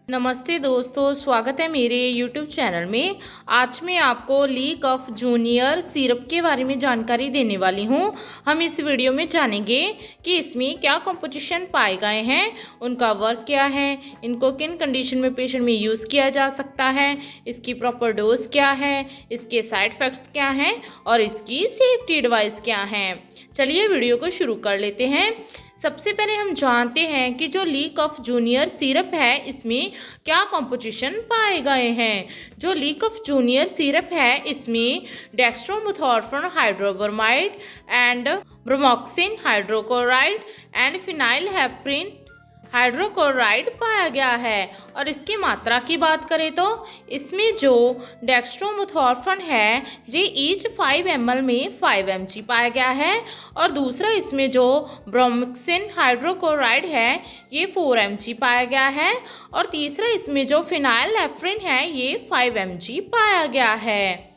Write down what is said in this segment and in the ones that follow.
नमस्ते दोस्तों, स्वागत है मेरे YouTube चैनल में। आज मैं आपको ली कफ जूनियर सिरप के बारे में जानकारी देने वाली हूँ। हम इस वीडियो में जानेंगे कि इसमें क्या कंपोजिशन पाए गए हैं, उनका वर्क क्या है, इनको किन कंडीशन में पेशेंट में यूज़ किया जा सकता है, इसकी प्रॉपर डोज क्या है, इसके साइड इफ़ेक्ट्स क्या हैं और इसकी सेफ्टी एडवाइस क्या है। चलिए वीडियो को शुरू कर लेते हैं। सबसे पहले हम जानते हैं कि जो ली कफ जूनियर सिरप है इसमें क्या कंपोजिशन पाए गए हैं। जो ली कफ जूनियर सिरप है इसमें dextromethorphan hydrobromide and bromhexine hydrochloride and phenylephrine hydrochloride पाया गया है। और इसकी मात्रा की बात करें तो इसमें जो डेक्स्ट्रोमेथोर्फन है ये ईच 5 ml में 5 mg पाया गया है और दूसरा इसमें जो ब्रोमोक्सिन हाइड्रोक्लोराइड है ये 4 mg पाया गया है और तीसरा इसमें जो फिनाइलहेप्रिन है ये 5 mg पाया गया है।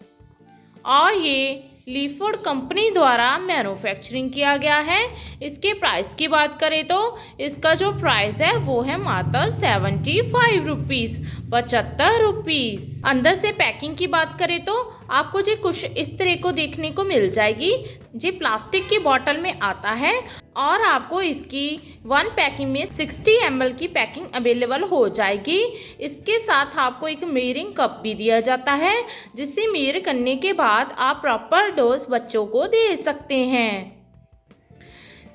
और ये लीफोर्ड कंपनी द्वारा मैन्युफैक्चरिंग किया गया है। इसके प्राइस की बात करें तो इसका जो प्राइस है वो है मात्र 75 रुपीज़, 75 रुपीज़। अंदर से पैकिंग की बात करें तो आपको जी कुछ इस तरह को देखने को मिल जाएगी। जी प्लास्टिक की बोतल में आता है और आपको इसकी 1 पैकिंग में 60 ml की पैकिंग अवेलेबल हो जाएगी। इसके साथ आपको एक मेयरिंग कप भी दिया जाता है जिससे मेयर करने के बाद आप प्रॉपर डोज बच्चों को दे सकते हैं।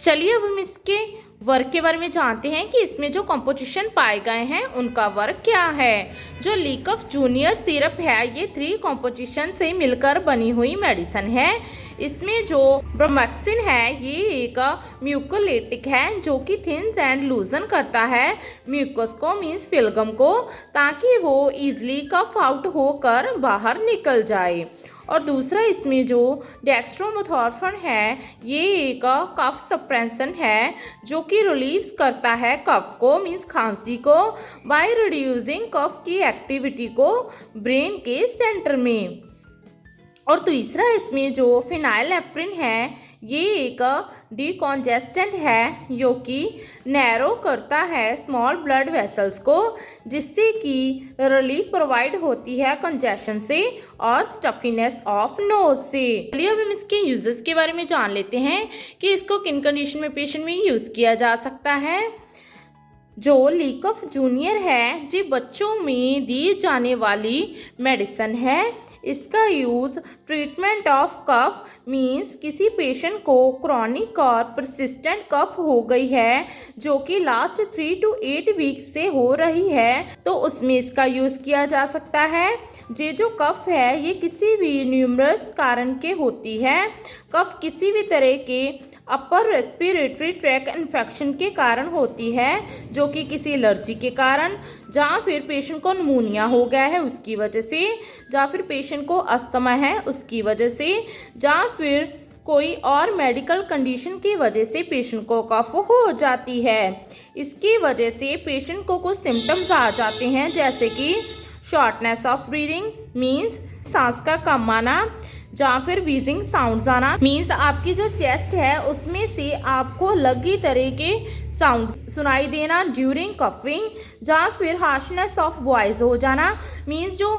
चलिए अब हम इसके वर्क के बारे में जानते हैं कि इसमें जो कंपोजिशन पाए गए हैं उनका वर्क क्या है। जो ली कफ जूनियर सिरप है ये 3 कंपोजिशन से मिलकर बनी हुई मेडिसिन है। इसमें जो ब्रोमोक्सिन है ये एक म्यूकोलाइटिक है जो कि थिन्स एंड लूजन करता है म्यूकस को मीन्स फिलगम को, ताकि वो इजीली कफ आउट होकर बाहर निकल जाए। और दूसरा इसमें जो डेक्स्ट्रोमेथोर्फन है ये एक कफ सप्रेशन है जो कि रिलीव्स करता है कफ को मीन्स खांसी को बाय रिड्यूसिंग कफ की एक्टिविटी को ब्रेन के सेंटर में। और तीसरा इसमें जो फिनाइलहेप्रिन है ये एक डिकॉन्जेस्टेंट है जो कि नैरो करता है स्मॉल ब्लड वेसल्स को, जिससे कि रिलीफ प्रोवाइड होती है कंजेशन से और स्टफीनेस ऑफ नोज से। चलिए अब हम इसके यूजेस के बारे में जान लेते हैं कि इसको किन कंडीशन में पेशेंट में यूज़ किया जा सकता है। जो ली कफ जूनियर है जी बच्चों में दी जाने वाली मेडिसिन है। इसका use treatment of cough means किसी पेशेंट को क्रॉनिक और परसिस्टेंट कफ हो गई है जो कि लास्ट 3 to 8 वीक्स से हो रही है तो उसमें इसका यूज़ किया जा सकता है। ये जो कफ है ये किसी भी न्यूमरस कारण के होती है। कफ किसी भी तरह के अपर रेस्पिरेटरी ट्रैक इन्फेक्शन के कारण होती है जो कि किसी एलर्जी के कारण, जहाँ फिर पेशेंट को निमोनिया हो गया है उसकी वजह से, जहाँ फिर पेशेंट को अस्थमा है उसकी वजह से, जहाँ फिर कोई और मेडिकल कंडीशन की वजह से पेशेंट को कफ हो जाती है। इसकी वजह से पेशेंट को कुछ सिम्टम्स आ जाते हैं जैसे कि शॉर्टनेस ऑफ ब्रीदिंग मीन्स सांस का कम आना, जहाँ फिर वीजिंग साउंड्स आना मीन्स आपकी जो चेस्ट है उसमें से आपको अलग ही तरह के साउंड सुनाई देना ड्यूरिंग कफिंग, जहाँ फिर हार्शनेस ऑफ वॉइस हो जाना मीन्स जो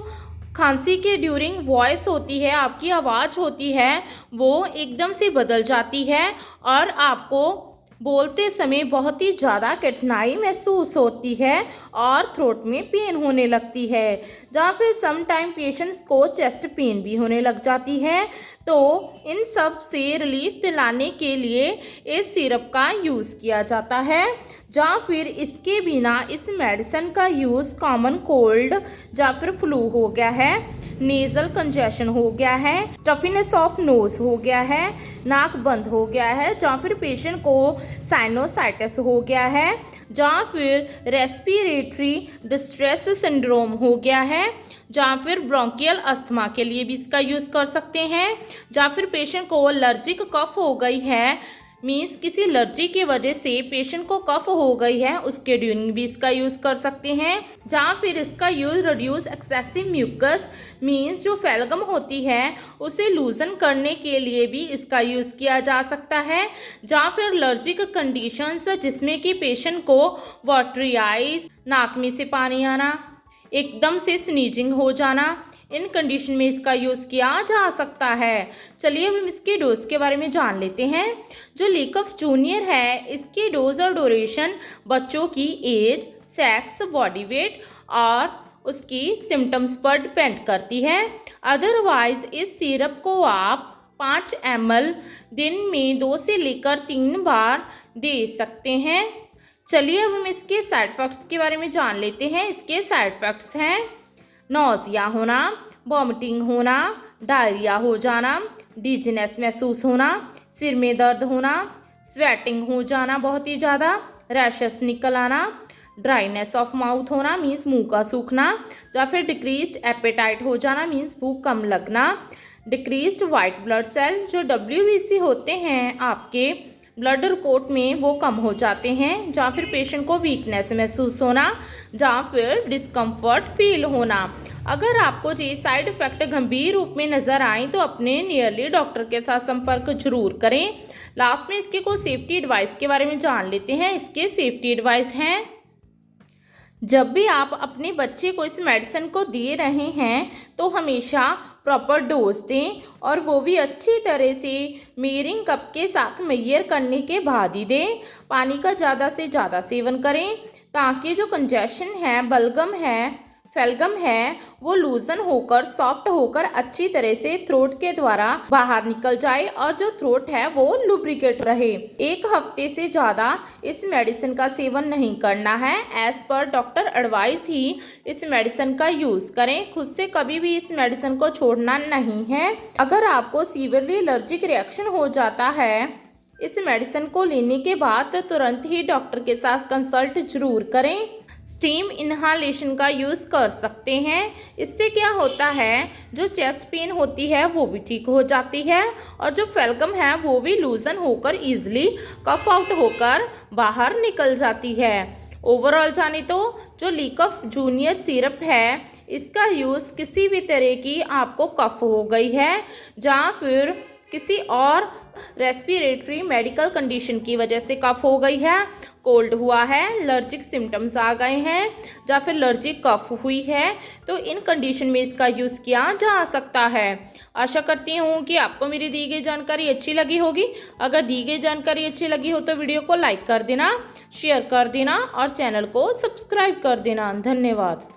खांसी के ड्यूरिंग वॉइस होती है आपकी आवाज़ होती है वो एकदम से बदल जाती है और आपको बोलते समय बहुत ही ज़्यादा कठिनाई महसूस होती है और थ्रोट में पेन होने लगती है, जहाँ फिर सम टाइम पेशेंट्स को चेस्ट पेन भी होने लग जाती है। तो इन सब से रिलीफ दिलाने के लिए इस सिरप का यूज़ किया जाता है, जहाँ फिर इसके बिना इस मेडिसिन का यूज़ कॉमन कोल्ड या फिर फ्लू हो गया है, नेज़ल कंजेशन हो गया है, स्टफीनेस ऑफ नोज हो गया है, नाक बंद हो गया है, जहाँ फिर पेशेंट को साइनोसाइटिस हो गया है, जहाँ फिर रेस्पिरेटरी डिस्ट्रेस सिंड्रोम हो गया है, जहाँ फिर ब्रोंकियल अस्थमा के लिए भी इसका यूज़ कर सकते हैं, जहाँ फिर पेशेंट को एलर्जिक कफ हो गई है मीन्स किसी एलर्जी की वजह से पेशेंट को कफ हो गई है, उसके ड्यूरिंग भी इसका यूज़ कर सकते हैं। जहाँ फिर इसका use reduce excessive mucus means जो फेलगम होती है उसे लूजन करने के लिए भी इसका यूज़ किया जा सकता है। जहाँ फिर एलर्जिक कंडीशंस जिसमें कि पेशेंट को वाटरी आइज, नाक में से पानी आना, एकदम से स्नीजिंग हो जाना, इन कंडीशन में इसका यूज़ किया जा सकता है। चलिए अब हम इसके डोज के बारे में जान लेते हैं। जो लीकफ जूनियर है इसकी डोज और ड्यूरेशन बच्चों की एज, सेक्स, बॉडी वेट और उसकी सिम्टम्स पर डिपेंड करती है। अदरवाइज इस सिरप को आप 5 ml दिन में 2 से लेकर 3 बार दे सकते हैं। चलिए अब हम इसके साइड इफ़ेक्ट्स के बारे में जान लेते हैं। इसके साइड इफ़ेक्ट्स हैं नौसिया होना, वॉमिटिंग होना, डायरिया हो जाना, डिजीनेस महसूस होना, सिर में दर्द होना, स्वेटिंग हो जाना बहुत ही ज़्यादा, रैशेस निकल आना, ड्राइनेस ऑफ माउथ होना मीन्स मुंह का सूखना, या फिर डिक्रीज्ड एपेटाइट हो जाना मीन्स भूख कम लगना, डिक्रीज्ड वाइट ब्लड सेल जो WBC होते हैं आपके ब्लड रिपोर्ट में वो कम हो जाते हैं, जहाँ फिर पेशेंट को वीकनेस महसूस होना, जहाँ फिर डिस्कम्फर्ट फील होना। अगर आपको ये साइड इफ़ेक्ट गंभीर रूप में नज़र आए तो अपने नियरली डॉक्टर के साथ संपर्क जरूर करें। लास्ट में इसके कुछ सेफ्टी एडवाइस के बारे में जान लेते हैं। इसके सेफ्टी एडवाइस हैं, जब भी आप अपने बच्चे को इस मेडिसिन को दे रहे हैं तो हमेशा प्रॉपर डोज दें और वो भी अच्छी तरह से मेयरिंग कप के साथ मेयर करने के बाद ही दें। पानी का ज़्यादा से ज़्यादा सेवन करें ताकि जो कंजेशन है, बलगम है, फेलगम है वो लूजन होकर सॉफ्ट होकर अच्छी तरह से थ्रोट के द्वारा बाहर निकल जाए और जो थ्रोट है वो लुब्रिकेट रहे। 1 हफ्ते से ज़्यादा इस मेडिसिन का सेवन नहीं करना है। एज पर डॉक्टर एडवाइस ही इस मेडिसिन का यूज़ करें। खुद से कभी भी इस मेडिसिन को छोड़ना नहीं है। अगर आपको सीवियरली एलर्जिक रिएक्शन हो जाता है इस मेडिसिन को लेने के बाद तो तुरंत ही डॉक्टर के साथ कंसल्ट जरूर करें। स्टीम इन्हालेशन का यूज़ कर सकते हैं। इससे क्या होता है, जो चेस्ट पेन होती है वो भी ठीक हो जाती है और जो फेलगम है वो भी लूजन होकर ईजिली कफ आउट होकर बाहर निकल जाती है। ओवरऑल जाने तो जो लीकफ जूनियर सिरप है इसका यूज़ किसी भी तरह की आपको कफ हो गई है, जहाँ फिर किसी और रेस्पिरेटरी मेडिकल कंडीशन की वजह से कफ हो गई है, कोल्ड हुआ है, एलर्जिक सिम्टम्स आ गए हैं या फिर एलर्जिक कफ हुई है, तो इन कंडीशन में इसका यूज़ किया जा सकता है। आशा करती हूँ कि आपको मेरी दी गई जानकारी अच्छी लगी होगी। अगर दी गई जानकारी अच्छी लगी हो तो वीडियो को लाइक कर देना, शेयर कर देना और चैनल को सब्सक्राइब कर देना। धन्यवाद।